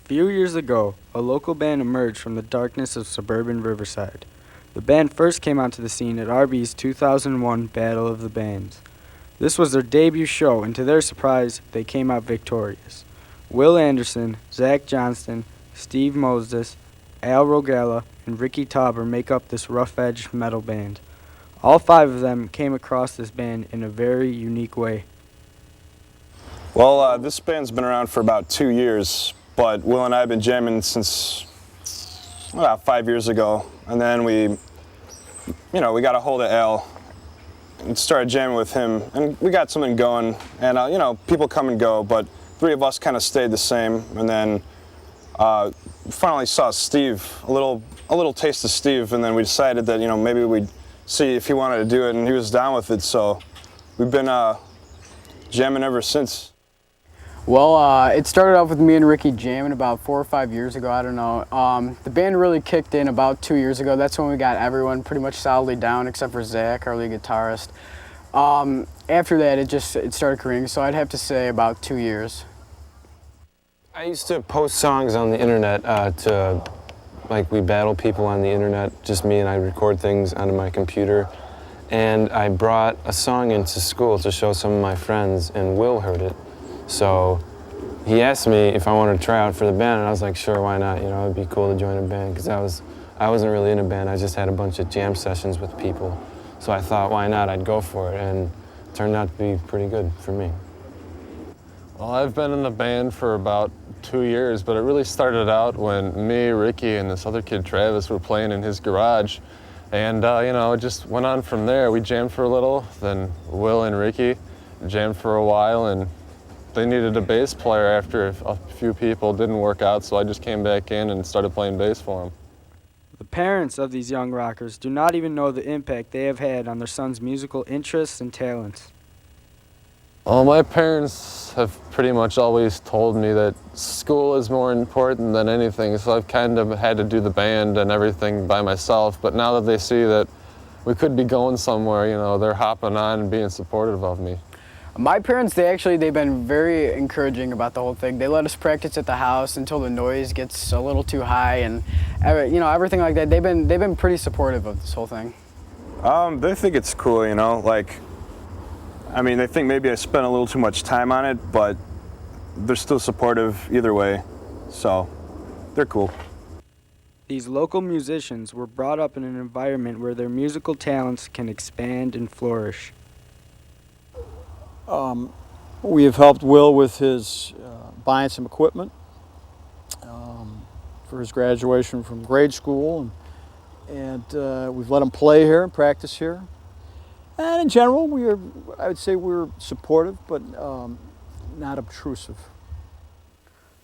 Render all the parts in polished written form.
few years ago, a local band emerged from the darkness of suburban Riverside. The band first came onto the scene at RB's 2001 Battle of the Bands. This was their debut show, and to their surprise, they came out victorious. Will Anderson, Zach Johnston, Steve Mozdziesc, Al Rogalla, and Ricky Tauber make up this rough-edged metal band. All five of them came across this band in a very unique way. Well, this band's been around for about 2 years, but Will and I have been jamming since about 5 years ago. And then we got a hold of Al and started jamming with him, and we got something going. And people come and go, but three of us kind of stayed the same. And then finally saw Steve, a little taste of Steve, and then we decided that maybe we'd see if he wanted to do it, and he was down with it. So we've been jamming ever since. Well, it started off with me and Ricky jamming about 4 or 5 years ago, I don't know. The band really kicked in about 2 years ago. That's when we got everyone pretty much solidly down except for Zach, our lead guitarist. After that, it started careening, so I'd have to say about 2 years. I used to post songs on the internet we battle people on the internet, just me, and I record things onto my computer. And I brought a song into school to show some of my friends, and Will heard it. So he asked me if I wanted to try out for the band, and I was like, sure, why not? It'd be cool to join a band, because I wasn't really in a band. I just had a bunch of jam sessions with people. So I thought, why not? I'd go for it, and it turned out to be pretty good for me. Well, I've been in the band for about 2 years, but it really started out when me, Ricky, and this other kid, Travis, were playing in his garage. And, it just went on from there. We jammed for a little, then Will and Ricky jammed for a while, and they needed a bass player after a few people didn't work out, so I just came back in and started playing bass for them. The parents of these young rockers do not even know the impact they have had on their son's musical interests and talents. Well, my parents have pretty much always told me that school is more important than anything, so I've kind of had to do the band and everything by myself. But now that they see that we could be going somewhere, they're hopping on and being supportive of me. My parents, they've been very encouraging about the whole thing. They let us practice at the house until the noise gets a little too high, and everything like that. They've been pretty supportive of this whole thing. They think it's cool, they think maybe I spent a little too much time on it, but they're still supportive either way, so they're cool. These local musicians were brought up in an environment where their musical talents can expand and flourish. We have helped Will with his buying some equipment for his graduation from grade school, and we've let him play here and practice here. And in general, I would say we're supportive, but not obtrusive.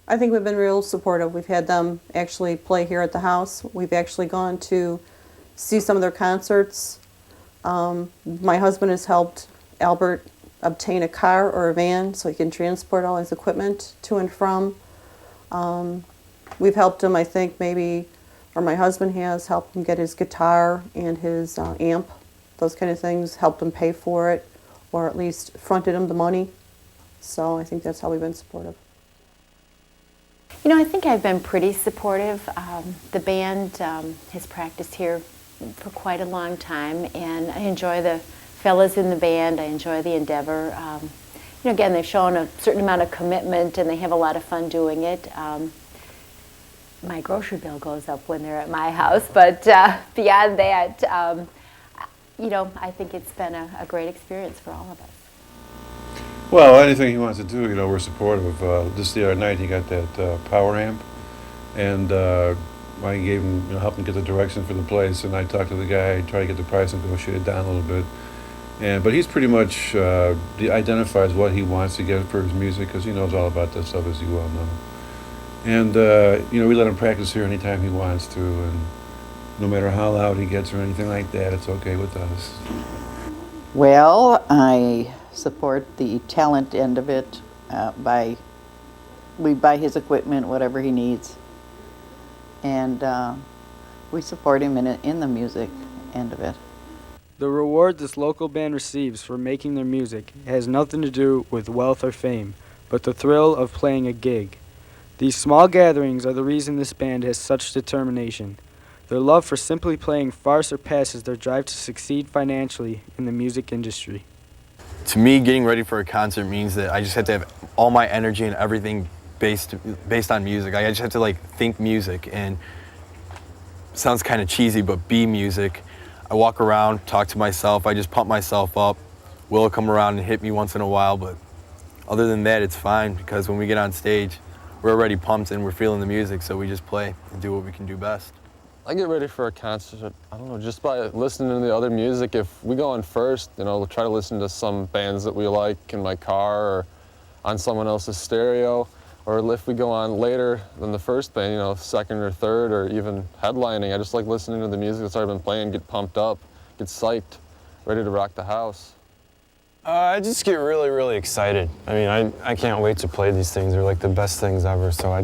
I think we've been real supportive. We've had them actually play here at the house. We've actually gone to see some of their concerts. My husband has helped Albert obtain a car or a van so he can transport all his equipment to and from. We've helped him, I think, or my husband has helped him get his guitar and his amp, those kind of things, helped him pay for it, or at least fronted him the money. So I think that's how we've been supportive. I think I've been pretty supportive. The band has practiced here for quite a long time, and I enjoy the fellas in the band. I enjoy the endeavor. Again, they've shown a certain amount of commitment, and they have a lot of fun doing it. My grocery bill goes up when they're at my house, but beyond that, I think it's been a great experience for all of us. Well, anything he wants to do, we're supportive of. Just the other night, he got that power amp, and I gave him, helped him get the direction for the place, and I talked to the guy, tried to get the price negotiated down a little bit. But he's pretty much he identifies what he wants to get for his music, because he knows all about that stuff, as you well know. And we let him practice here anytime he wants to, and no matter how loud he gets or anything like that, it's okay with us. Well, I support the talent end of it. We buy his equipment, whatever he needs, and we support him in the music end of it. The reward this local band receives for making their music has nothing to do with wealth or fame, but the thrill of playing a gig. These small gatherings are the reason this band has such determination. Their love for simply playing far surpasses their drive to succeed financially in the music industry. To me, getting ready for a concert means that I just have to have all my energy and everything based on music. I just have to think music, and it sounds kind of cheesy, but be music. I walk around, talk to myself, I just pump myself up. Will will come around and hit me once in a while, but other than that, it's fine, because when we get on stage, we're already pumped and we're feeling the music, so we just play and do what we can do best. I get ready for a concert, I don't know, just by listening to the other music. If we go on first, we'll try to listen to some bands that we like in my car or on someone else's stereo. Or if we go on later than the first band, second or third, or even headlining, I just like listening to the music that's already been playing, get pumped up, get psyched, ready to rock the house. I just get really, really excited. I mean, I can't wait to play these things. They're like the best things ever. So I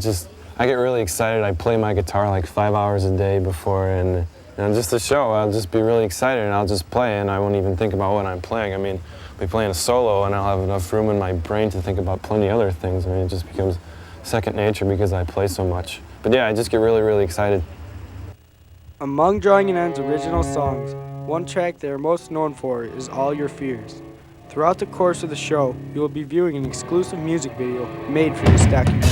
get really excited. I play my guitar like 5 hours a day before, and just the show, I'll just be really excited and I'll just play, and I won't even think about what I'm playing. I mean, I'll be playing a solo and I'll have enough room in my brain to think about plenty of other things. I mean, it just becomes second nature because I play so much. But yeah, I just get really, really excited. Among Drawing an End's original songs, one track they are most known for is All Your Fears. Throughout the course of the show, you will be viewing an exclusive music video made for this documentary.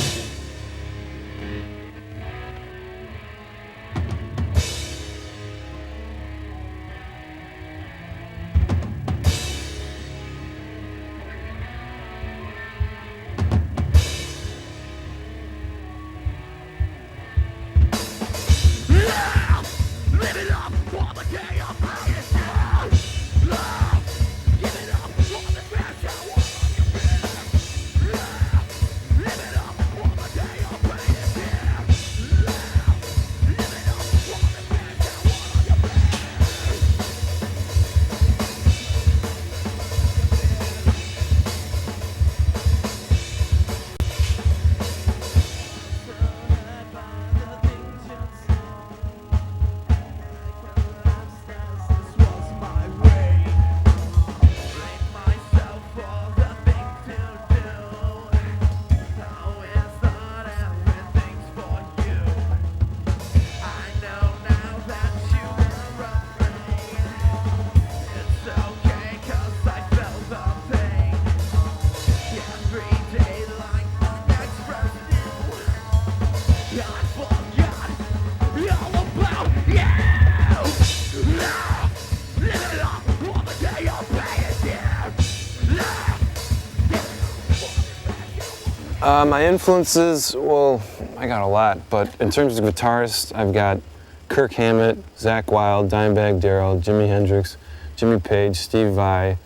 My influences, well, I got a lot, but in terms of guitarists, I've got Kirk Hammett, Zakk Wylde, Dimebag Darrell, Jimi Hendrix, Jimmy Page, Steve Vai,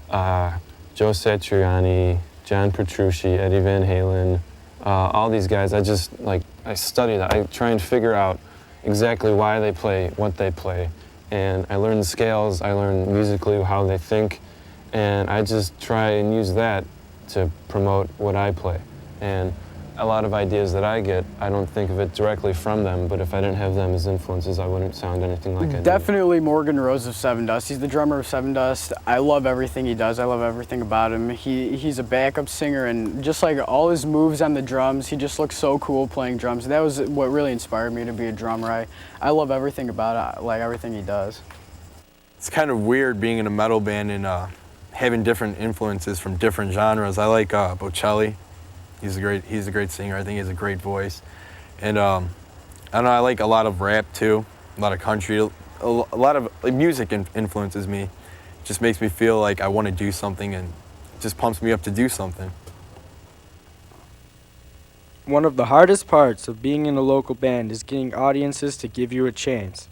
Joe Satriani, John Petrucci, Eddie Van Halen, all these guys. I study that. I try and figure out exactly why they play what they play. And I learn the scales, I learn musically how they think, and I just try and use that to promote what I play. And a lot of ideas that I get, I don't think of it directly from them, but if I didn't have them as influences, I wouldn't sound anything like I do. Definitely Morgan Rose of Seven Dust. He's the drummer of Seven Dust. I love everything he does. I love everything about him. He's a backup singer, and just like all his moves on the drums, he just looks so cool playing drums. That was what really inspired me to be a drummer. I love everything about it, like everything he does. It's kind of weird being in a metal band and having different influences from different genres. I like Bocelli. He's a great singer. I think he has a great voice. And I don't know, I like a lot of rap too, a lot of country. A lot of music influences me. It just makes me feel like I want to do something, and it just pumps me up to do something. One of the hardest parts of being in a local band is getting audiences to give you a chance.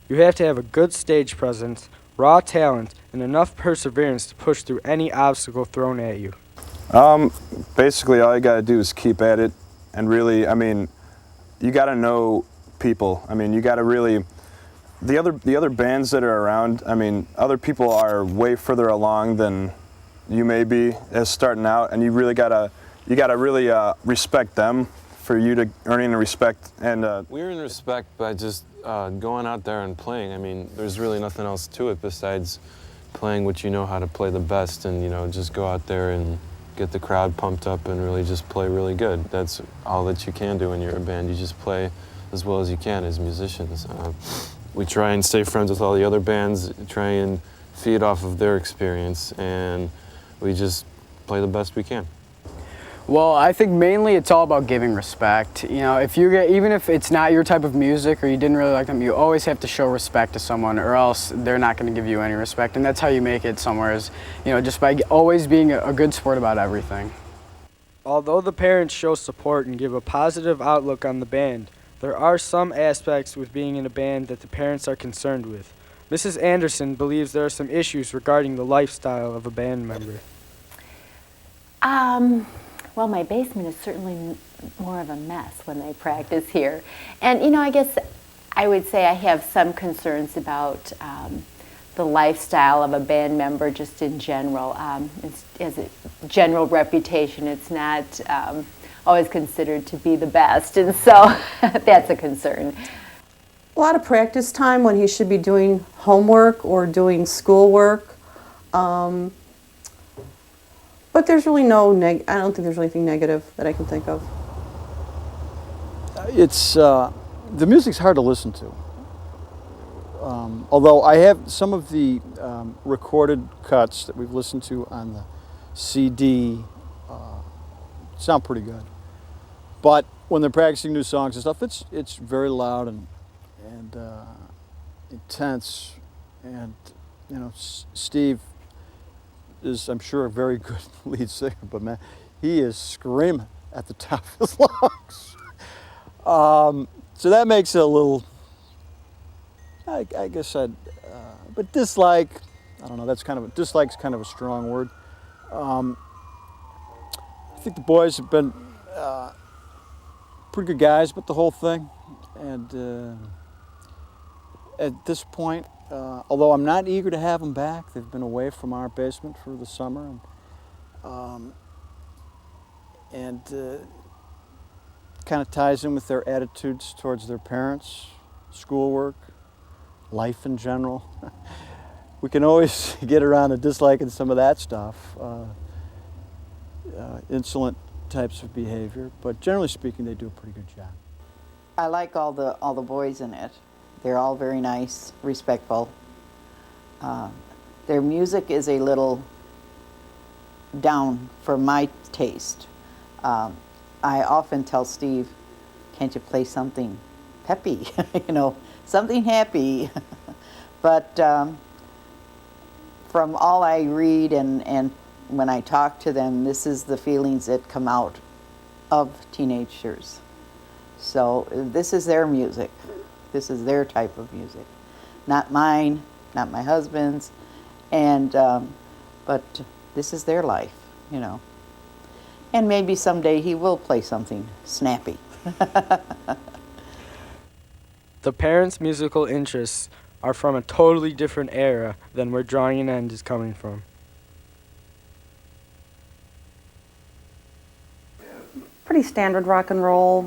You have to have a good stage presence, raw talent, and enough perseverance to push through any obstacle thrown at you. Basically, all you gotta do is keep at it, and really, I mean, you gotta know people. I mean, you gotta really, the other bands that are around, I mean, other people are way further along than you may be as starting out, and you gotta really respect them for you to earning the respect. And we earn respect by just going out there and playing. I mean, there's really nothing else to it besides playing what you know how to play the best, and just go out there and get the crowd pumped up and really just play really good. That's all that you can do when you're a band. You just play as well as you can as musicians. We try and stay friends with all the other bands, try and feed off of their experience, and we just play the best we can. Well, I think mainly it's all about giving respect. You know, if you get, even if it's not your type of music or you didn't really like them, you always have to show respect to someone, or else they're not going to give you any respect. And that's how you make it somewhere, is, you know, just by always being a good sport about everything. Although the parents show support and give a positive outlook on the band, there are some aspects with being in a band that the parents are concerned with. Mrs. Anderson believes there are some issues regarding the lifestyle of a band member. Well, my basement is certainly more of a mess when they practice here. And, you know, I guess I would say I have some concerns about the lifestyle of a band member just in general. As a general reputation, it's not always considered to be the best, and so that's a concern. A lot of practice time when he should be doing homework or doing schoolwork. But there's really no I don't think there's anything negative that I can think of. It's the music's hard to listen to. Although I have some of the recorded cuts that we've listened to on the CD sound pretty good. But when they're practicing new songs and stuff, it's very loud and intense. And you know, Steve is, I'm sure, a very good lead singer, but man, he is screaming at the top of his lungs. So that makes it a little, I guess but dislike, I don't know, dislike's kind of a strong word. I think the boys have been pretty good guys with the whole thing, and at this point, although I'm not eager to have them back, they've been away from our basement for the summer, and kind of ties in with their attitudes towards their parents, schoolwork, life in general. We can always get around to disliking some of that stuff, insolent types of behavior, but generally speaking, they do a pretty good job. I like all the boys in it. They're all very nice, respectful. Their music is a little down for my taste. I often tell Steve, can't you play something peppy, you know, something happy? But from all I read and when I talk to them, this is the feelings that come out of teenagers. So this is their music. This is their type of music. Not mine, not my husband's, and but this is their life, you know. And maybe someday he will play something snappy. The parents' musical interests are from a totally different era than where Drawing an End is coming from. Pretty standard rock and roll,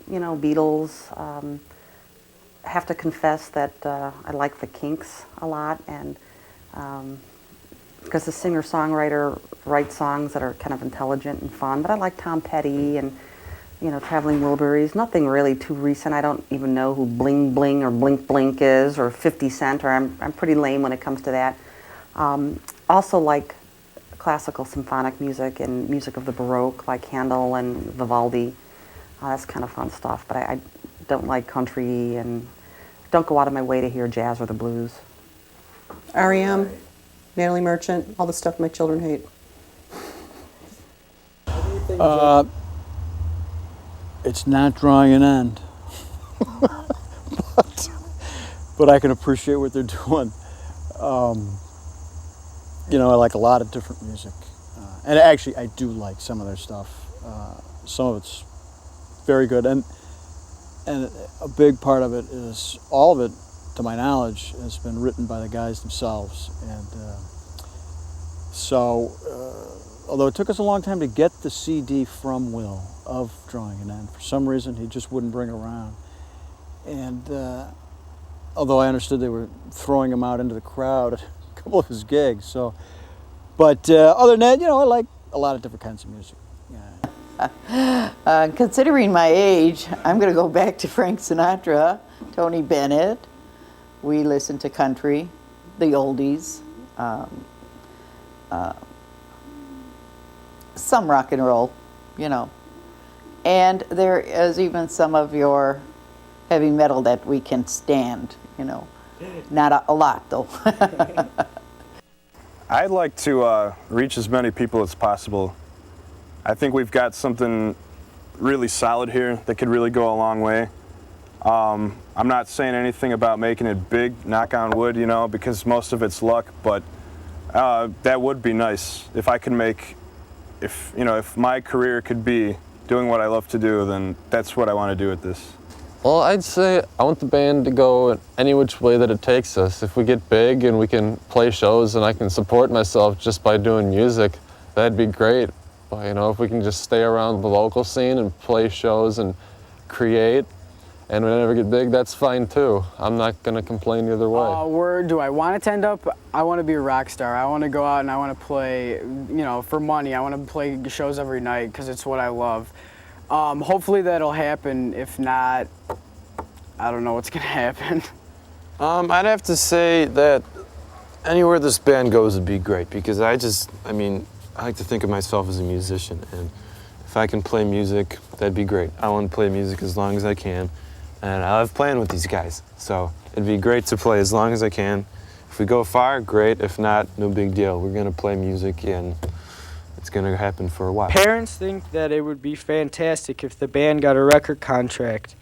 you know, Beatles. Have to confess that I like the Kinks a lot, and because the singer-songwriter writes songs that are kind of intelligent and fun. But I like Tom Petty and, you know, Traveling Wilburys. Nothing really too recent. I don't even know who Bling Bling or Blink Blink is, or 50 Cent, or I'm pretty lame when it comes to that. Also like classical symphonic music and music of the Baroque, like Handel and Vivaldi. That's kind of fun stuff, but I don't like country and don't go out of my way to hear jazz or the blues. REM, Natalie Merchant, all the stuff my children hate. It's not Drawing an End, but I can appreciate what they're doing. You know, I like a lot of different music, and actually I do like some of their stuff. Some of it's very good, and a big part of it is, all of it, to my knowledge, has been written by the guys themselves. And although it took us a long time to get the CD from Will of Drawing an End, for some reason he just wouldn't bring it around. And although I understood they were throwing him out into the crowd at a couple of his gigs, but other than that, you know, a lot of different kinds of music. Yeah. Considering my age, I'm going to go back to Frank Sinatra, Tony Bennett. We listen to country, the oldies, some rock and roll, you know. And there is even some of your heavy metal that we can stand, you know. Not a lot, though. I'd like to reach as many people as possible. I think we've got something really solid here that could really go a long way. I'm not saying anything about making it big, knock on wood, you know, because most of it's luck, but that would be nice. If I could make, if my career could be doing what I love to do, then that's what I want to do with this. Well, I'd say I want the band to go any which way that it takes us. If we get big and we can play shows and I can support myself just by doing music, that'd be great. But, you know, if we can just stay around the local scene and play shows and create, and we never get big, that's fine too. I'm not going to complain either way. Where do I want it to end up? I want to be a rock star. I want to go out and I want to play, you know, for money. I want to play shows every night because it's what I love. Hopefully that'll happen. If not, I don't know what's going to happen. I'd have to say that anywhere this band goes would be great because I like to think of myself as a musician, and if I can play music, that'd be great. I want to play music as long as I can, and I love playing with these guys, so it'd be great to play as long as I can. If we go far, great. If not, no big deal. We're going to play music, and it's going to happen for a while. Parents think that it would be fantastic if the band got a record contract,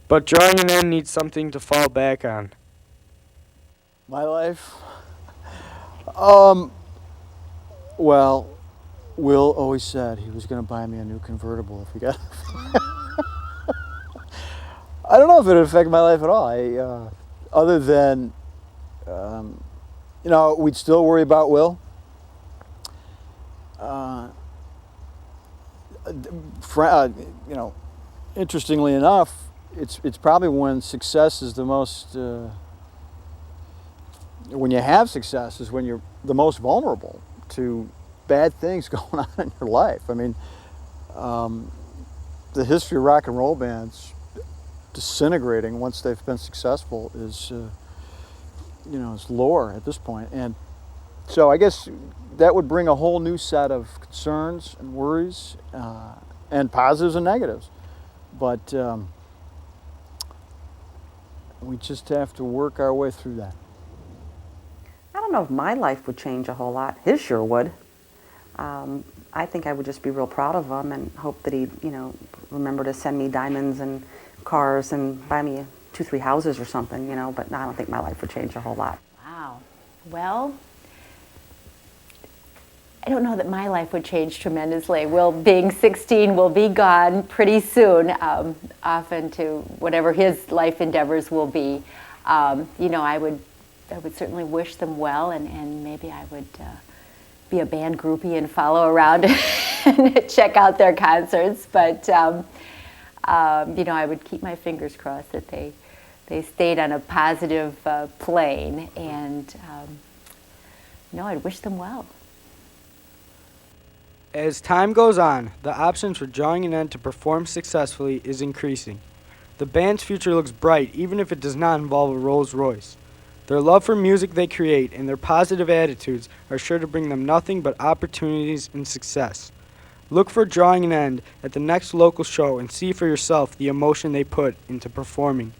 but Drawing an End needs something to fall back on. My life? Well, Will always said he was going to buy me a new convertible if we got I don't know if it would affect my life at all. Other than, you know, we'd still worry about Will. You know, interestingly enough, it's probably when success is the most, when you have success is when you're the most vulnerable to bad things going on in your life. I mean, the history of rock and roll bands disintegrating once they've been successful is, you know, is lore at this point. And so I guess that would bring a whole new set of concerns and worries, and positives and negatives. But we just have to work our way through that. I don't know if my life would change a whole lot. His sure would. I think I would just be real proud of him and hope that he'd, you know, remember to send me diamonds and cars and buy me 2-3 houses or something, you know, but no, I don't think my life would change a whole lot. Wow. Well, I don't know that my life would change tremendously. Will, being 16, will be gone pretty soon, off into whatever his life endeavors will be. You know, I would certainly wish them well, and maybe I would be a band groupie and follow around and check out their concerts. But you know, I would keep my fingers crossed that they stayed on a positive plane, and no, I'd wish them well. As time goes on, the options for Drawing an End to perform successfully is increasing. The band's future looks bright, even if it does not involve a Rolls Royce. Their love for music they create and their positive attitudes are sure to bring them nothing but opportunities and success. Look for Drawing an End at the next local show and see for yourself the emotion they put into performing.